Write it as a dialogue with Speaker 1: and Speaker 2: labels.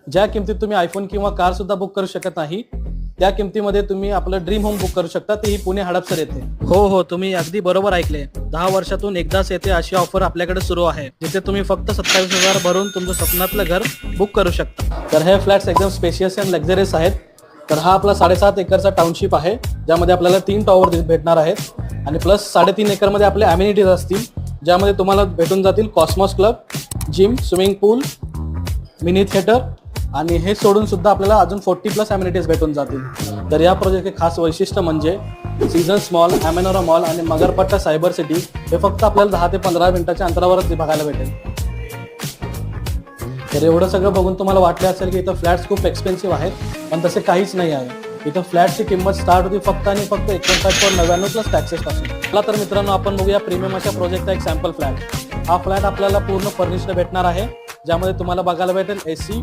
Speaker 1: ज्या किमतीत तुम्ही आयफोन किंवा कार सुद्धा बुक करू शकत नाही त्या किमतीमध्ये तुम्ही आपलं ड्रीम होम बुक करू शकता, तेही पुणे हडपसर येथे. हो, तुम्ही अगदी बरोबर ऐकले. 10 वर्षातून एकदाच येते अशी ऑफर आपल्याकडे सुरू आहे, जिथे तुम्ही फक्त 27,000 भरून तुमचं स्वप्नातलं घर बुक करू शकता. तर हे फ्लॅट्स एकदम स्पेशियस अँड लक्झरियस आहेत. तर हा आपला 7.5 एकरचा टाउनशिप आहे, ज्यामध्ये आपल्याला 3 टॉवर भेटणार आहेत आणि प्लस 3.5 एकरमध्ये आपले अम्युनिटीज असतील, ज्यामध्ये तुम्हाला भेटून जातील कॉस्मॉस क्लब, जिम, स्विमिंग पूल, मिनी थिएटर आणि हे सोडून सुद्धा आपल्याला अजून 40+ अम्युनिटीज भेटून जातील. तर या प्रोजेक्टचे खास वैशिष्ट्य म्हणजे सीझन्स मॉल, अमेनोरा मॉल आणि मगरपट्टा सायबर सिटी हे फक्त आपल्याला 10 ते 15 मिनिटाच्या अंतरावरच बघायला भेटेल. तर एवढं सगळं बघून तुम्हाला वाटले असेल की इथं फ्लॅट्स खूप एक्सपेन्सिव्ह आहेत, पण तसे काहीच नाही आहे. इथं फ्लॅटची किंमत स्टार्ट होती फक्त आणि फक्त 49,99 प्लस टॅक्सेस पासून. चला तर मित्रांनो, आपण बघूया प्रीमियम अशा प्रोजेक्टचा एक सॅम्पल फ्लॅट. हा फ्लॅट आपल्याला पूर्ण फर्निश्ड भेटणार आहे, ज्यामध्ये तुम्हाला बघायला भेटेल AC,